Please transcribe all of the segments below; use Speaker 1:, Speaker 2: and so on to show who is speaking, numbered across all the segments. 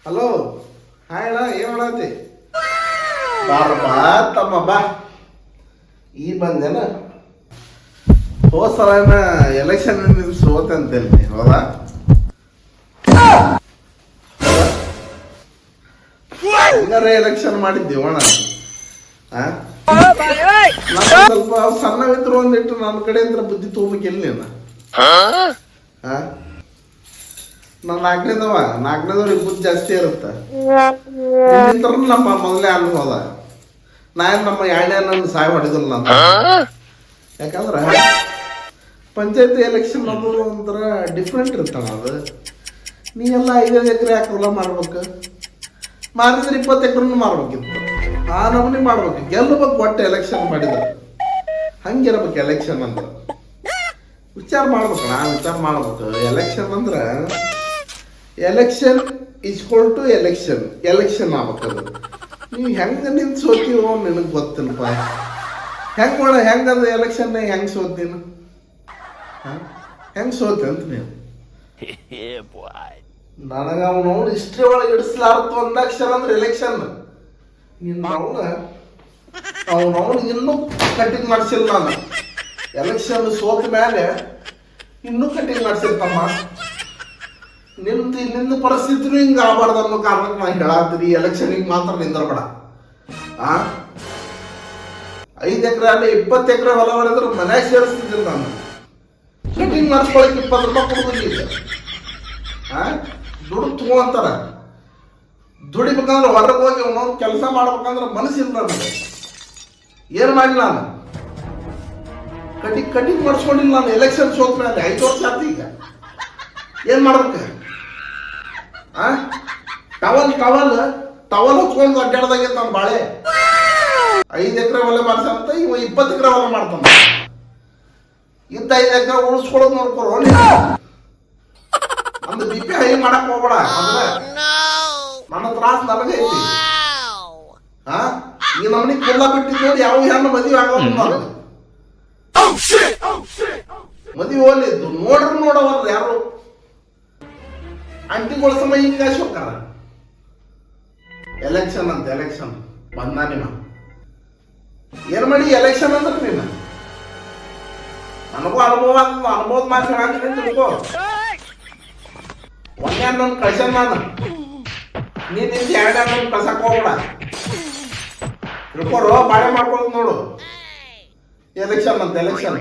Speaker 1: Hello, hi ಅಣ್ಣ, ಏನು ಮಾಡತ್ತಿ? ಬಾರಪ್ಪ ತಮ್ಮ ಬಾ. ಈ ಬಂದೇನ ಹೋದ ಸಲ ಎಲೆಕ್ಷನ್ ಸೋತೆ ಅಂತೇಳಿ, ಹೌದಾ? ಹಂಗಾರೆ ಎಲೆಕ್ಷನ್ ಮಾಡಿದ್ದೀವಿ ಅಣ್ಣ. ಸ್ವಲ್ಪ ಸಣ್ಣವಿದ್ರು ಒಂದಿಟ್ಟು ನನ್ನ ಕಡೆಯಿಂದ ಬುದ್ಧಿ ತಗೋಬೇಕಿಲ್ಲ ನೀನು. ನಾನು ನಾಲ್ಕನೇದವ್ರಿಗೆ ಬುದ್ಧಿ ಜಾಸ್ತಿ ಇರುತ್ತೆ. ನಮ್ಮ ಮೊದಲೇ ಅನ್ಬೋದ ನಾನು ನಮ್ಮ ಎರಡನೇ ನನ್ನ ಸಾಯಿ ಹೊಡಿದಲ್ಲ ನಾನು. ಯಾಕಂದ್ರೆ ಪಂಚಾಯತಿ ಎಲೆಕ್ಷನ್ ಅನ್ನೋದು ಒಂಥರ ಡಿಫ್ರೆಂಟ್ ಇರ್ತಾನ. ಅದು ನೀವೆಲ್ಲ 5 ಎಕರೆ ಹೊಲ ಮಾಡ್ಬೇಕು, ಮಾರಿದ್ರೆ 20 ಎಕರೆನೂ ಮಾರ್ಬೇಕಿತ್ತು. ಆ ನಮೂನಿ ಮಾಡ್ಬೇಕು, ಗೆಲ್ಲಬೇಕು. ಒಟ್ಟು ಎಲೆಕ್ಷನ್ ಮಾಡಿದ್ರೆ ಹಂಗಿರ್ಬೇಕು. ಎಲೆಕ್ಷನ್ ಅಂದ್ರೆ ವಿಚಾರ ಮಾಡ್ಬೇಕು. ವಿಚಾರ ಮಾಡ್ಬೇಕು. ಎಲೆಕ್ಷನ್ ಅಂದ್ರೆ ಎಲೆಕ್ಷನ್ ಈಸ್ಕೊಲ್ ಟು ಎಲೆಕ್ಷನ್ ಆಗ್ಬೇಕದು. ನೀವು ಹೆಂಗೆ ನಿಂತು ಸೋತೀವೋ ನಿನಗೆ ಗೊತ್ತಿಲ್ಲಪ್ಪ. ಹೆಂಗದ ಎಲೆಕ್ಷನ್ ಹೆಂಗೆ ಸೋತ್ ನೀನು? ಹೆಂಗೆ ಸೋತಿ ಅಂತ ನೀವು? ನನಗೆ ಅವನು ಹಿಸ್ಟ್ರಿ ಒಳಗೆ ಇಡಿಸ್ಲಾರ್ದು ಒಂದಾಕ್ಷರ ಅಂದ್ರೆ ಎಲೆಕ್ಷನ್. ನಿನ್ನ ಅವನು ಇನ್ನೂ ಕಟ್ಟಿಂಗ್ ಮಾಡಿಸಿಲ್ಲ. ನಾನು ಎಲೆಕ್ಷನ್ ಸೋತ ಮೇಲೆ ಇನ್ನೂ ಕಟ್ಟಿಂಗ್ ಮಾಡಿಸಿರ್ತಮ್ಮ. ನಿಂದು ಪರಿಸ್ಥಿತಿನೂ ಹಿಂಗೆ ಆಗಬಾರ್ದು ಅನ್ನೋ ಕಾರಣಕ್ಕೆ ನಾನು ಹೇಳಾತ್ತೀರಿ. ಎಲೆಕ್ಷನಿಗೆ ಮಾತ್ರ ನಿಂದ್ರಬೇಡ. 5 ಎಕರೆ ಅಲ್ಲ 20 ಎಕರೆ ಹೊಲ ಹೊಡೆದ್ರೆ ಮನ್ಯಾಗ ಸೇರಿಸ್ತಿದ್ದಿಲ್ಲ. ನಾನು ಕಟ್ಟಿಂಗ್ ಮಾಡಿಸ್ಕೊಳಕ್ಕೆ 20 ರೂಪಾಯಿ ಕೊಡ್ಬೇಕಿಲ್ಲ. ದುಡ್ಡು ತಗೊಂತಾರ. ದುಡಿಬೇಕಂದ್ರೆ ಹೊರಗೆ ಹೋಗಿ ಅವನವ್ನು ಕೆಲಸ ಮಾಡ್ಬೇಕಂದ್ರೆ ಮನಸ್ಸಿಲ್ಲ ನನಗೆ. ಏನು ಮಾಡಿಲ್ಲ ನಾನು? ಕಟಿಂಗ್ ಮಾಡಿಸ್ಕೊಂಡಿಲ್ಲ ನಾನು. ಎಲೆಕ್ಷನ್ ಸೋತ ಮೇಲೆ 5 ವರ್ಷ ಆಯ್ತು. ಈಗ ಏನು ಮಾಡ್ಬೇಕು? ಟವಲ್ ಹಚ್ಕೊಂಡು ಅಡ್ಡಾಡ್ದಂಗೆ ನಾನು ಬಾಳೆ. 5 ಎಕರೆ ಹೊಲ ಮಾಡ್ಸಂತ ಇವ 20 ಎಕರೆ ಹೊಲ ಮಾಡ್ತಾನ. ಇಂಥ 5 ಎಕರೆ ಉಳಿಸ್ಕೊಳ್ಳೋದು ನೋಡ್ಕೊರೋ. ಒಂದು BP ಹೈ ಮಾಡಕ್ ಹೋಗ್ಬೇಡ. ನನ್ನ ತ್ರಾಸ ನನಗೆ ಐತಿ. ಈ ನಮ್ಮನಿ ಕುಲ್ಲ ಬಿಟ್ಟಿದ್ದು ನೋಡಿ ಯಾವ ಹೆಣ್ಣು ಮದುವೆ ಆಗೋದು. ನಾನು ಮದುವೆ ಹೋಲಿದ್ದು ನೋಡವಲ್ಲ ಯಾರು. ಅಂಟಿಗಳ ಸಮಯ ಹಿಂಗ ಹೋಗ್ತಾರ. ಎಲೆಕ್ಷನ್ ಅಂತ ಎಲೆಕ್ಷನ್ ಬಂದ ನಿಮ್ಮ ಏನ್ ಮಾಡಿ ಎಲೆಕ್ಷನ್ ಅಂದ್ರೆ ನೀನು ನನಗೂ ಅನುಭವದ ಮಾತು ಹೇಳಂತೀನಿ ತಿಳ್ಕೊ. ಒಂದೇ ನನ್ನ ಕಳ್ಸನ್ ನಾನು. ನೀನ್ 2 ಕಳ್ಸಕ್ ಹೋಗ್ಬೇಡ. ತಿಳ್ಕೊರು ಬಾಳೆ ಮಾಡ್ಕೊಳ್ಳೋದು ನೋಡು. ಎಲೆಕ್ಷನ್ ಅಂತ ಎಲೆಕ್ಷನ್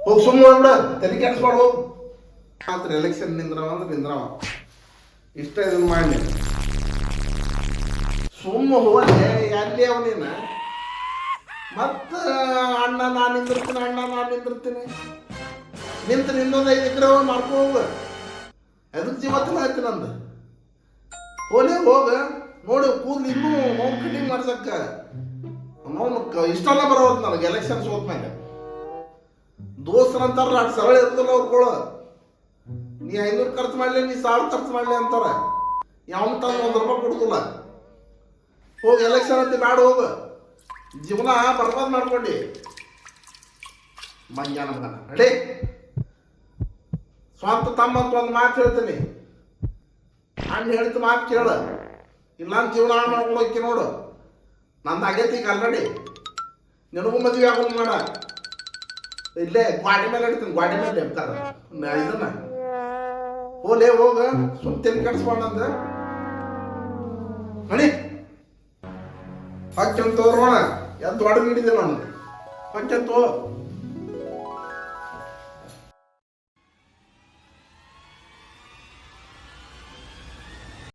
Speaker 1: ಹೋಗಿ ಸುಮ್ಮನೆ ಹೋಗ್ಬಿಡ. ತಲೆ ಕೆಡಿಸ್ಬಾರ್ದು ಹೋಗು. ಮಾತ್ರ ಎಲೆಕ್ಷನ್ ನಿಂದ್ರವ ಇಷ್ಟ ಇದನ್ನ ಮಾಡಿ ಸುಮ್ಮ ಹೋದೆ. ಅಲ್ಲಿ ಅವನೇನ ಮತ್ತ ಅಣ್ಣ ನಾನು ನಿಂದಿರ್ತೀನಿ. ನಿಂತು ಇನ್ನೊಂದು 5 ಎಕರೆ ಮಾಡ್ಕೊ ಹೋಗ. ಅದಕ್ಕೆ ಜೀವತ್ತಿನ ಆಯ್ತು ನಂದು. ಹೋಗ ನೋಡಿ ಕೂದಲು ಇನ್ನೂ ನೋವು ಕಟಿಂಗ್ ಮಾಡ್ಸಕ್ಕ ಇಷ್ಟೆಲ್ಲ ಬರೋದು ನನಗೆ. ಎಲೆಕ್ಷನ್ ಸೋತ್ ಮೇಲೆ ದೋಸ್ತರ ಅಂತಾರಲ್ಲ, ಅಷ್ಟು ಸರಳ ಇರ್ತಲ್ಲ ಅವ್ರುಗಳು. ನೀ 500 ಖರ್ಚು ಮಾಡಲಿ, ನೀ 1000 ಖರ್ಚು ಮಾಡಲಿ ಅಂತಾರ. ಯಾವನ್ ತಂದು 1 ರೂಪಾಯಿ ಕೊಡ್ತಿಲ್ಲ. ಹೋಗಿ ಎಲೆಕ್ಷನ್ ಅಂತ ಬ್ಯಾಡ. ಹೋಗ ಜೀವನ ಬರ್ಬಾದ್ ಮಾಡ್ಕೊಂಡಿ ಮಂಜಾನ ಮಗನ. ನಡಿ ಸ್ವಂತ ತಮ್ಮ ಅಂತ ಒಂದು ಮಾತು ಹೇಳ್ತೀನಿ. ಅಣ್ಣ ಹೇಳಿದ ಮಾತು ಕೇಳ. ಇಲ್ಲ ಜೀವನ ಹಾಳು ಮಾಡ್ಕೊಳಕ್ಕೆ ನೋಡು. ನಂದು ಆಗೈತಿ ಈಗ ಆಲ್ರೆಡಿ. ನಿನಗೂ ಮದುವೆ ಆಗೋದು ಮಾಡ. ಇಲ್ಲೇ ಗಾಡಿ ಮೇಲೆ ಇಡ್ತೀನಿ. ಗಾಡಿ ಮೇಲೆ ಇರ್ತಾರ ಇದನ್ನ. ಹೋಗ ಸುಮ್ತೇನೆ ಕಟ್ಸ್ಕೊಂಡಂತ ನಡಿ. ಹೊಕ್ಕಂತ ತೋರೋಣ. ಎದ್ದು ಹೊಡೆದು ಹಿಡಿದೆ ನಾನು. ಹೊಕ್ಕಂತ